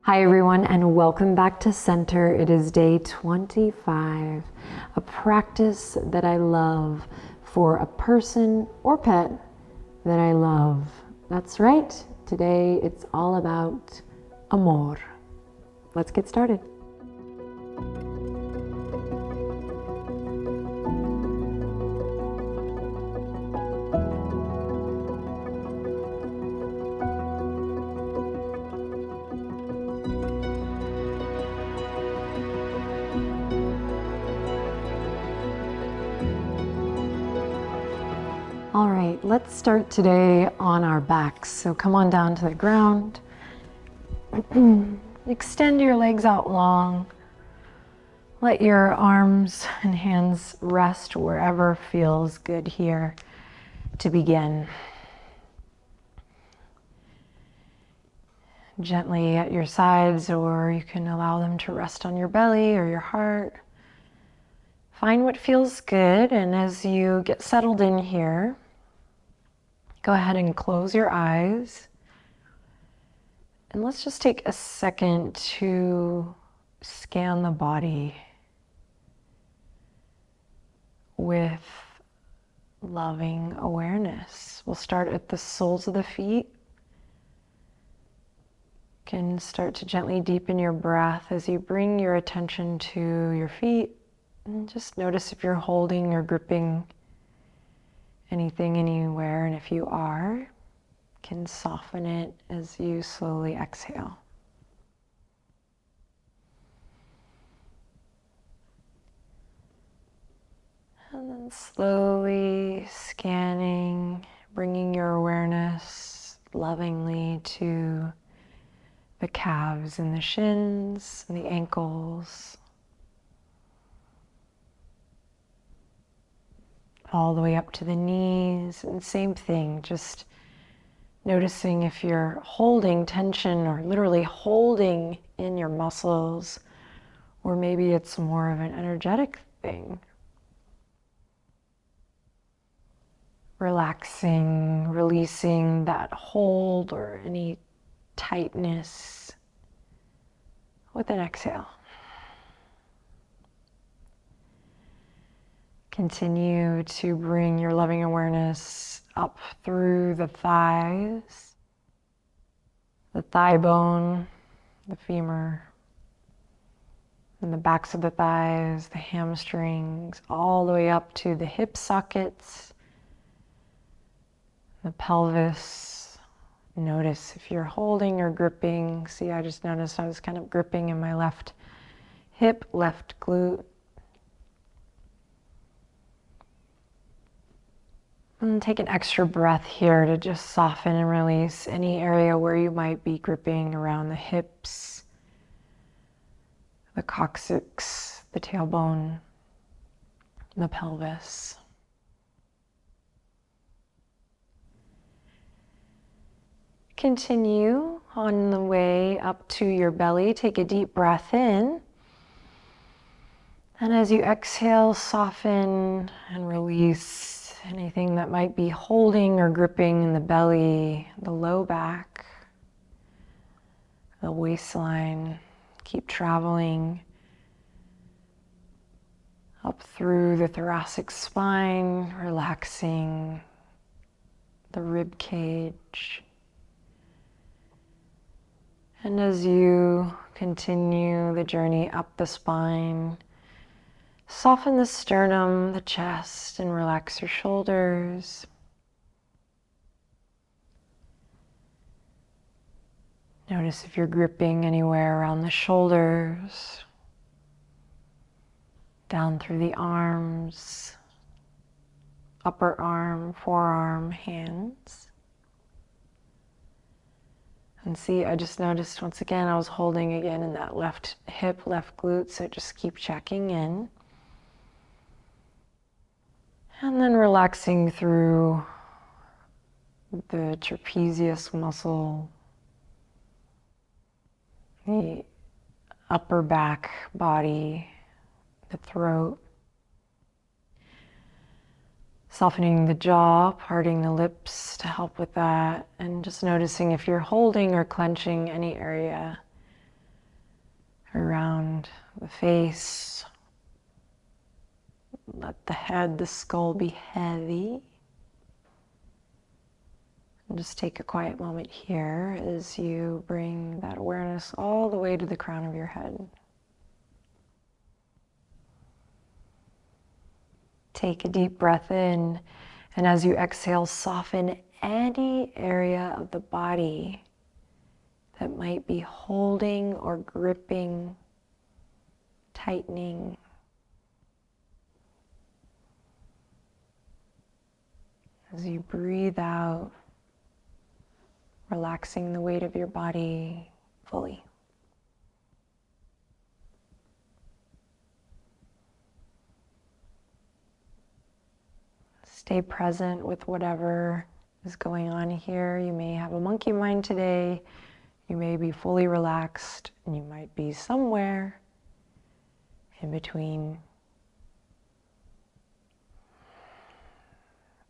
Hi everyone, and welcome back to Center. It is day 25, a practice that I love for a person or pet that I love. That's right, today it's all about amor. Let's get started. All right, let's start today on our backs. So come on down to the ground. Extend your legs out long. Let your arms and hands rest wherever feels good here to begin. Gently at your sides, or you can allow them to rest on your belly or your heart. Find what feels good, and as you get settled in here, go ahead and close your eyes. And let's just take a second to scan the body with loving awareness. We'll start at the soles of the feet. You can start to gently deepen your breath as you bring your attention to your feet. And just notice if you're holding or gripping anything anywhere, and if you are, can soften it as you slowly exhale. And then slowly scanning, bringing your awareness lovingly to the calves and the shins and the ankles, all the way up to the knees. And same thing, just noticing if you're holding tension or literally holding in your muscles, or maybe it's more of an energetic thing. Relaxing, releasing that hold or any tightness with an exhale. Continue to bring your loving awareness up through the thighs, the thigh bone, the femur, and the backs of the thighs, the hamstrings, all the way up to the hip sockets, the pelvis. Notice if you're holding or gripping. See, I just noticed I was kind of gripping in my left hip, left glute. And take an extra breath here to just soften and release any area where you might be gripping around the hips, the coccyx, the tailbone, the pelvis. Continue on the way up to your belly. Take a deep breath in. And as you exhale, soften and release anything that might be holding or gripping in the belly, the low back, the waistline. Keep traveling up through the thoracic spine, relaxing the rib cage. And as you continue the journey up the spine, soften the sternum, the chest, and relax your shoulders. Notice if you're gripping anywhere around the shoulders, down through the arms, upper arm, forearm, hands. And see, I just noticed once again, I was holding again in that left hip, left glute, so just keep checking in. And then relaxing through the trapezius muscle, the upper back body, the throat. Softening the jaw, parting the lips to help with that, and just noticing if you're holding or clenching any area the face. Let the head, the skull be heavy. And just take a quiet moment here as you bring that awareness all the way to the crown of your head. Take a deep breath in, and as you exhale, soften any area of the body that might be holding or gripping, tightening. As you breathe out, relaxing the weight of your body fully. Stay present with whatever is going on here. You may have a monkey mind today. You may be fully relaxed, and you might be somewhere in between.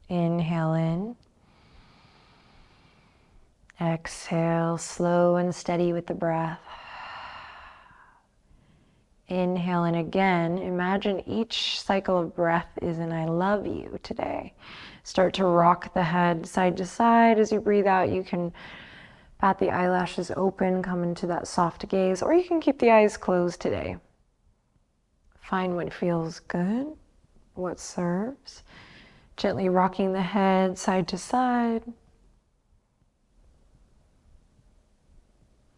Inhale in. Exhale, slow and steady with the breath. Inhale in again. Imagine each cycle of breath is an I love you today. Start to rock the head side to side. As you breathe out, you can bat the eyelashes open, come into that soft gaze, or you can keep the eyes closed today. Find what feels good, what serves. Gently rocking the head side to side.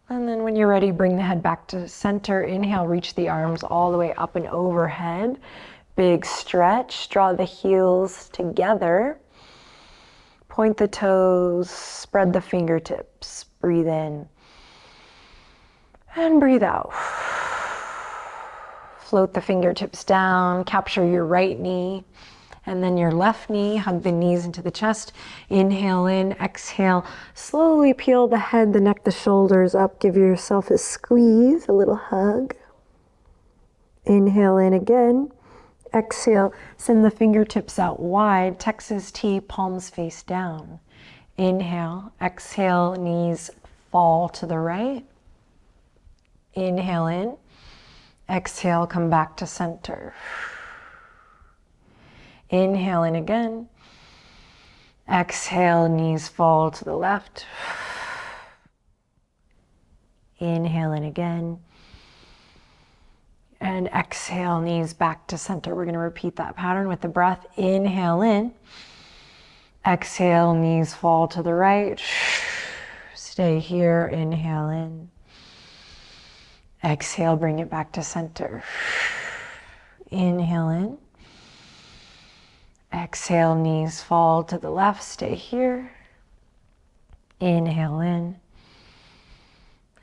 And then when you're ready, bring the head back to center. Inhale, reach the arms all the way up and overhead. Big stretch, draw the heels together. Point the toes, spread the fingertips. Breathe in and breathe out. Float the fingertips down, capture your right knee. And then your left knee, hug the knees into the chest. Inhale in, exhale. Slowly peel the head, the neck, the shoulders up. Give yourself a squeeze, a little hug. Inhale in again. Exhale, send the fingertips out wide. Texas T, palms face down. Inhale, exhale, knees fall to the right. Inhale in. Exhale, come back to center. Inhale in again. Exhale, knees fall to the left. Inhale in again. And exhale, knees back to center. We're going to repeat that pattern with the breath. Inhale in. Exhale, knees fall to the right. Stay here. Inhale in. Exhale, bring it back to center. Inhale in. Exhale, knees fall to the left, stay here. Inhale in.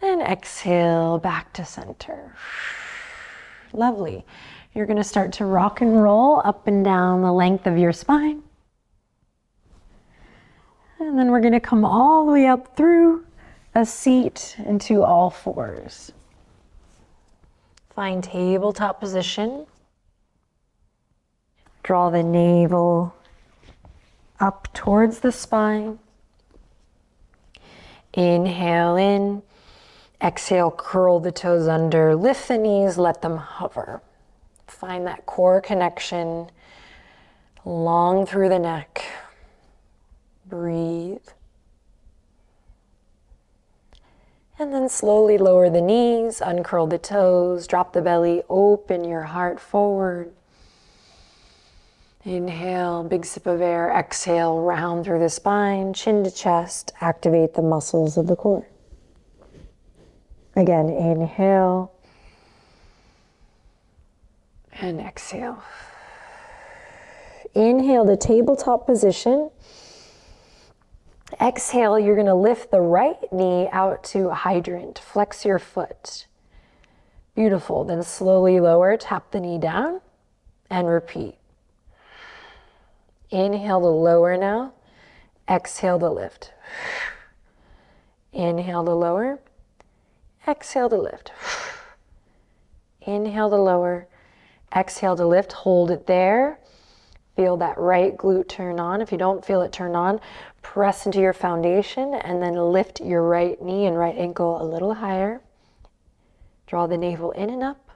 And exhale, back to center. Lovely. You're gonna start to rock and roll up and down the length of your spine. And then we're gonna come all the way up through a seat into all fours. Find tabletop position. Draw the navel up towards the spine. Inhale in. Exhale, curl the toes under. Lift the knees, let them hover. Find that core connection long through the neck. Breathe. And then slowly lower the knees, uncurl the toes, drop the belly, open your heart forward. Inhale, big sip of air. Exhale, round through the spine, chin to chest. Activate the muscles of the core. Again, inhale. And exhale. Inhale to tabletop position. Exhale, you're going to lift the right knee out to hydrant. Flex your foot. Beautiful. Then slowly lower, tap the knee down, and repeat. Inhale to lower now. Exhale to lift. Inhale to lower. Exhale to lift. Inhale to lower. Exhale to lift. Hold it there. Feel that right glute turn on. If you don't feel it turn on, press into your foundation and then lift your right knee and right ankle a little higher. Draw the navel in and up.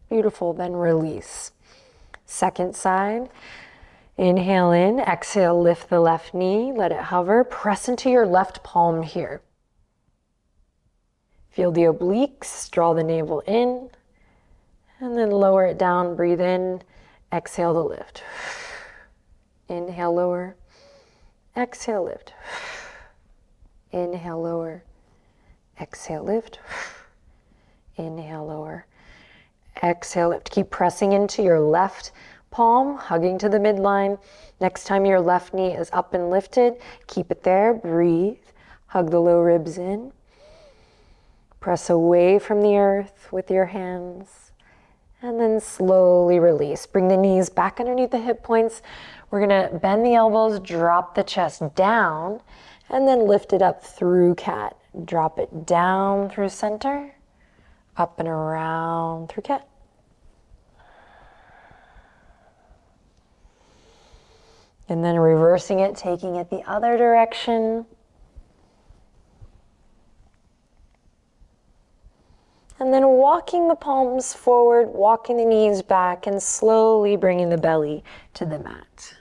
Beautiful, then release. Second side. Inhale in, exhale, lift the left knee, let it hover. Press into your left palm here. Feel the obliques, draw the navel in, and then lower it down, breathe in, exhale to lift. Inhale, lower, exhale, lift. Inhale, lower, exhale, lift. Inhale, lower, exhale, lift. Keep pressing into your left palm, hugging to the midline. Next time your left knee is up and lifted, keep it there, breathe. Hug the low ribs in. Press away from the earth with your hands. And then slowly release. Bring the knees back underneath the hip points. We're gonna bend the elbows, drop the chest down, and then lift it up through cat. Drop it down through center, up and around through cat. And then reversing it, taking it the other direction. And then walking the palms forward, walking the knees back, and slowly bringing the belly to the mat.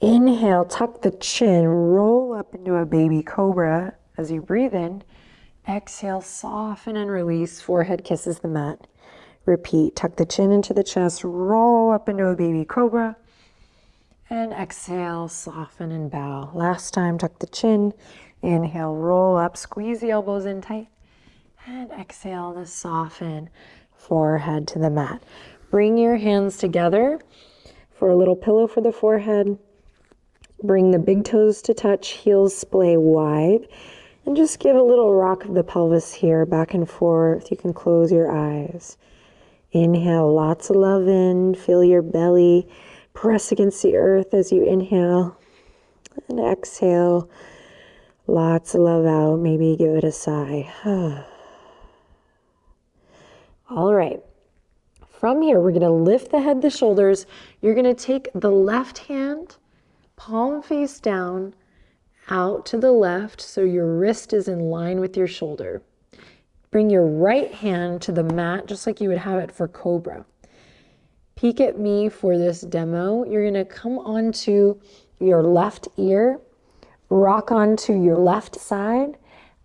Inhale, tuck the chin, roll up into a baby cobra as you breathe in. Exhale, soften and release, forehead kisses the mat. Repeat, tuck the chin into the chest, roll up into a baby cobra. And exhale, soften and bow. Last time, tuck the chin. Inhale, roll up, squeeze the elbows in tight. And exhale to soften, forehead to the mat. Bring your hands together for a little pillow for the forehead. Bring the big toes to touch, heels splay wide. And just give a little rock of the pelvis here, back and forth. You can close your eyes. Inhale, lots of love in. Feel your belly press against the earth as you inhale. And exhale, lots of love out. Maybe give it a sigh. All right. From here, we're gonna lift the head, the shoulders. You're gonna take the left hand, palm face down, out to the left so your wrist is in line with your shoulder. Bring your right hand to the mat just like you would have it for Cobra. Peek at me for this demo. You're gonna come onto your left ear, rock onto your left side.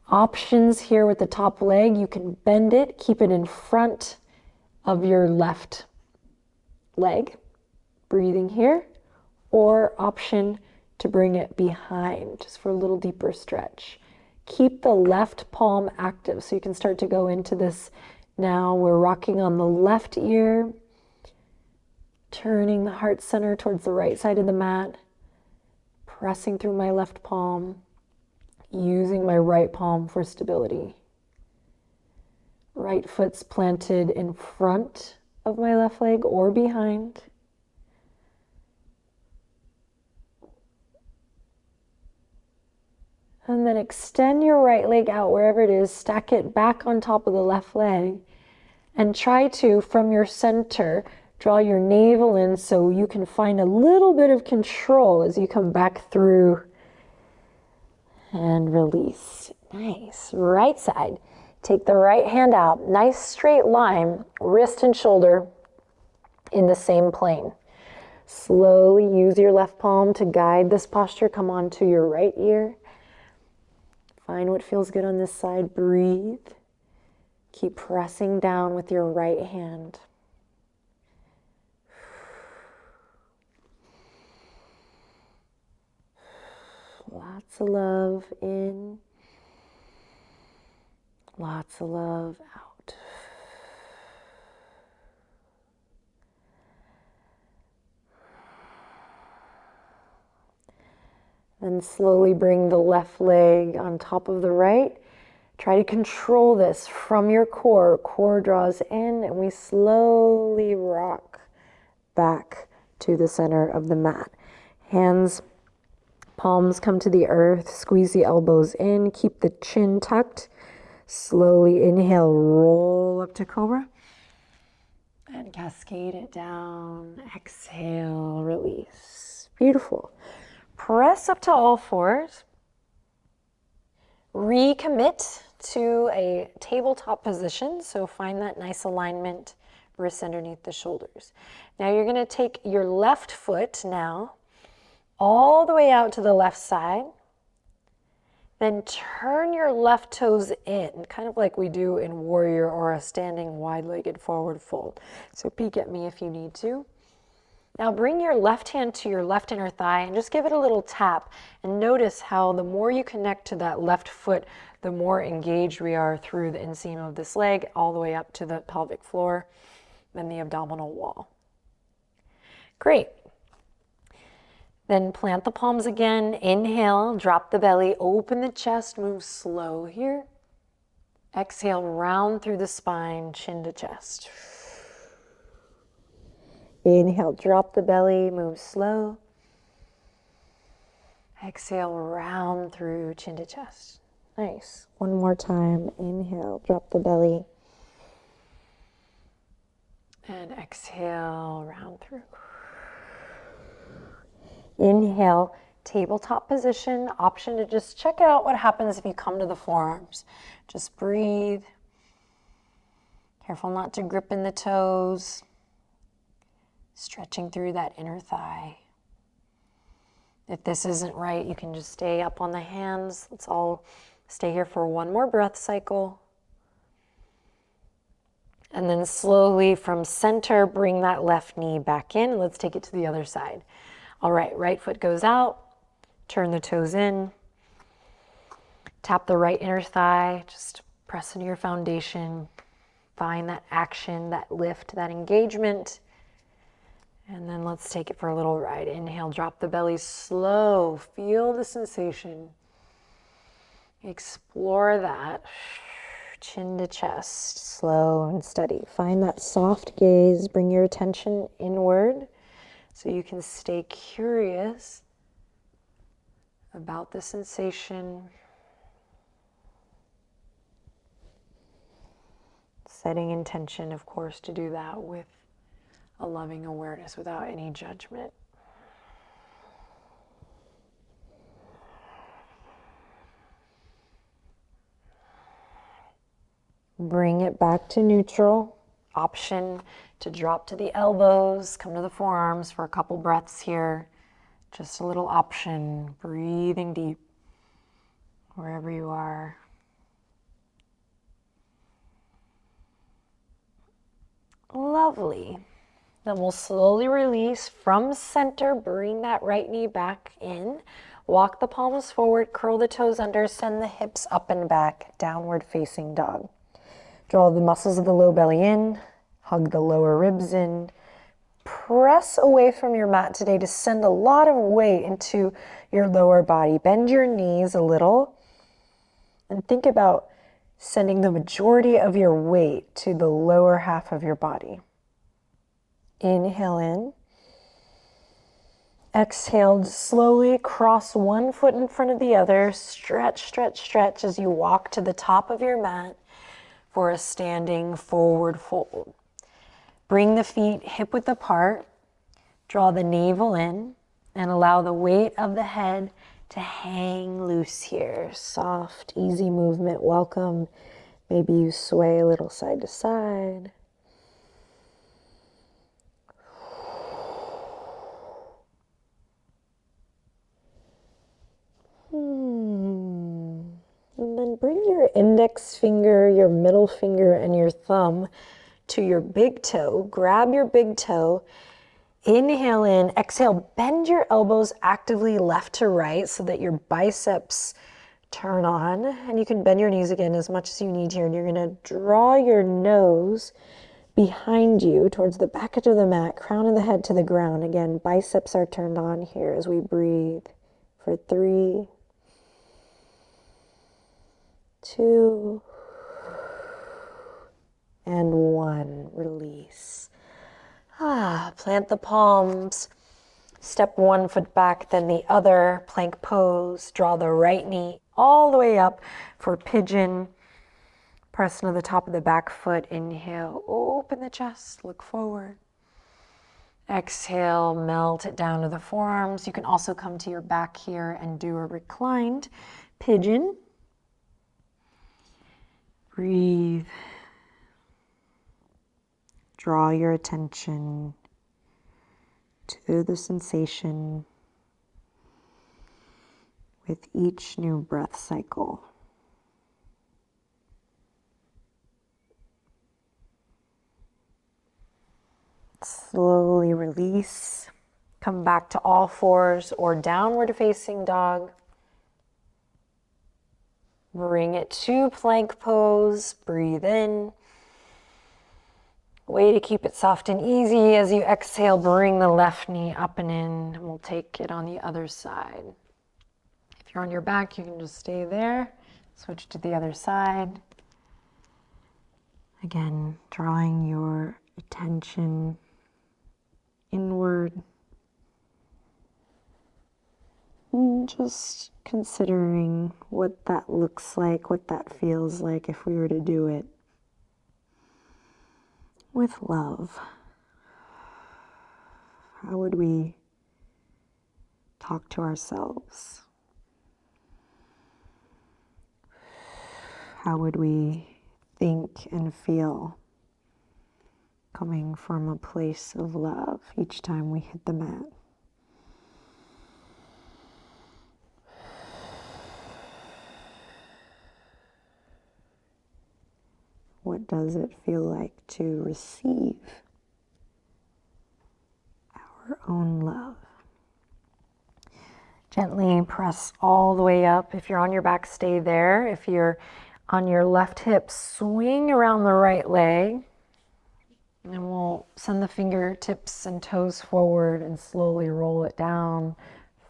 Options here with the top leg, you can bend it, keep it in front of your left leg, breathing here, or option to bring it behind, just for a little deeper stretch. Keep the left palm active so you can start to go into this now. We're rocking on the left ear, turning the heart center towards the right side of the mat, pressing through my left palm, using my right palm for stability. Right foot's planted in front of my left leg or behind. And then extend your right leg out wherever it is, stack it back on top of the left leg, and try to, from your center, draw your navel in so you can find a little bit of control as you come back through and release. Nice. Right side. Take the right hand out. Nice straight line, wrist and shoulder in the same plane. Slowly use your left palm to guide this posture. Come onto your right ear. Find what feels good on this side. Breathe. Keep pressing down with your right hand. Lots of love in. Lots of love out. Then slowly bring the left leg on top of the right. Try to control this from your core. Core draws in and we slowly rock back to the center of the mat. Hands, palms come to the earth. Squeeze the elbows in. Keep the chin tucked. Slowly inhale, roll up to Cobra. And cascade it down. Exhale, release. Beautiful. Press up to all fours. Recommit to a tabletop position. So find that nice alignment. wrists underneath the shoulders. Now you're gonna take your left foot now all the way out to the left side. Then turn your left toes in, kind of like we do in warrior or a standing wide-legged forward fold. So peek at me if you need to. Now bring your left hand to your left inner thigh and just give it a little tap. And notice how the more you connect to that left foot, the more engaged we are through the inseam of this leg, all the way up to the pelvic floor, then the abdominal wall. Great. Then plant the palms again. Inhale, drop the belly, open the chest, move slow here. Exhale, round through the spine, chin to chest. Inhale, drop the belly, move slow. Exhale, round through, chin to chest. Nice. One more time. Inhale, drop the belly. And exhale, round through. Inhale, tabletop position. Option to just check out what happens if you come to the forearms. Just breathe. Careful not to grip in the toes. Stretching through that inner thigh. If this isn't right, you can just stay up on the hands. Let's all stay here for one more breath cycle. And then slowly from center, bring that left knee back in. Let's take it to the other side. All right, right foot goes out. Turn the toes in. Tap the right inner thigh. Just press into your foundation. Find that action, that lift, that engagement. And then let's take it for a little ride. Inhale, drop the belly slow. Feel the sensation. Explore that. Chin to chest, slow and steady. Find that soft gaze. Bring your attention inward so you can stay curious about the sensation. Setting intention, of course, to do that with a loving awareness without any judgment. Bring it back to neutral. Option to drop to the elbows, come to the forearms for a couple breaths here. Just a little option, breathing deep wherever you are. Lovely. Then we'll slowly release from center, bring that right knee back in. Walk the palms forward, curl the toes under, send the hips up and back, downward facing dog. Draw the muscles of the low belly in, hug the lower ribs in. Press away from your mat today to send a lot of weight into your lower body. Bend your knees a little and think about sending the majority of your weight to the lower half of your body. Inhale in. Exhale, slowly cross one foot in front of the other. Stretch, stretch, stretch as you walk to the top of your mat for a standing forward fold. Bring the feet hip width apart. Draw the navel in and allow the weight of the head to hang loose here. Soft, easy movement. Welcome. Maybe you sway a little side to side. And then bring your index finger, your middle finger, and your thumb to your big toe. Grab your big toe. Inhale in, exhale, bend your elbows actively left to right so that your biceps turn on. And you can bend your knees again as much as you need here. And you're gonna draw your nose behind you towards the back edge of the mat, crown of the head to the ground. Again, biceps are turned on here as we breathe for 3, 2, and 1. Release. Plant the palms. Step one foot back, then the other. Plank pose. Draw the right knee all the way up for pigeon. Press into the top of the back foot. Inhale, open the chest, look forward. Exhale, melt it down to the forearms. You can also come to your back here and do a reclined pigeon. Breathe. draw your attention to the sensation with each new breath cycle. Slowly release. Come back to all fours or downward facing dog. Bring it to plank pose. Breathe in. Way to keep it soft and easy. As you exhale, bring the left knee up and in. We'll take it on the other side. If you're on your back, you can just stay there. Switch to the other side. Again, drawing your attention inward. And just considering what that looks like, what that feels like if we were to do it with love. How would we talk to ourselves? How would we think and feel coming from a place of love each time we hit the mat? What does it feel like to receive our own love? Gently press all the way up. If you're on your back, stay there. If you're on your left hip, swing around the right leg. And we'll send the fingertips and toes forward and slowly roll it down,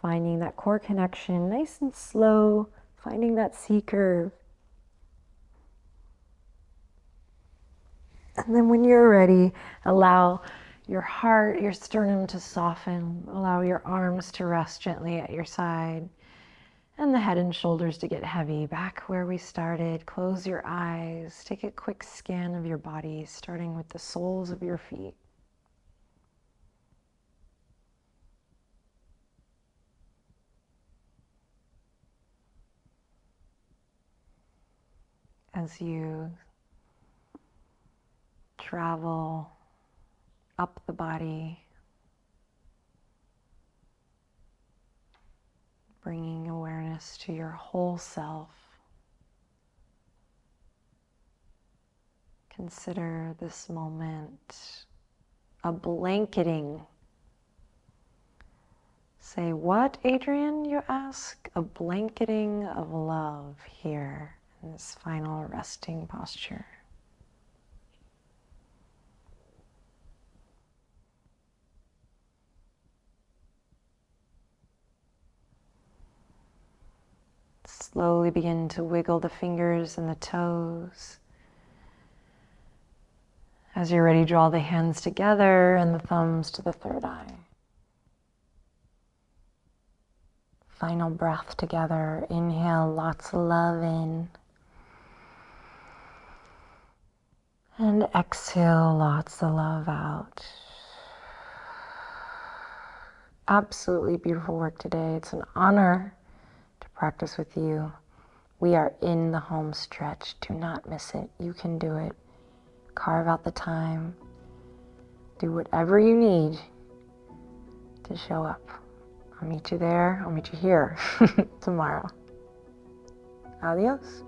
finding that core connection, nice and slow, finding that C curve. And then when you're ready, allow your heart, your sternum to soften. Allow your arms to rest gently at your side. And the head and shoulders to get heavy. Back where we started. Close your eyes. Take a quick scan of your body, starting with the soles of your feet. As you travel up the body, bringing awareness to your whole self. Consider this moment a blanketing. Say, what, Adrienne, you ask? A blanketing of love here in this final resting posture. Slowly begin to wiggle the fingers and the toes. As you're ready, draw the hands together and the thumbs to the third eye. Final breath together. Inhale lots of love in. And exhale lots of love out. Absolutely beautiful work today. It's an honor to practice with you. We are in the home stretch. Do not miss it. You can do it. Carve out the time. Do whatever you need to show up. I'll meet you there. I'll meet you here tomorrow. Adios.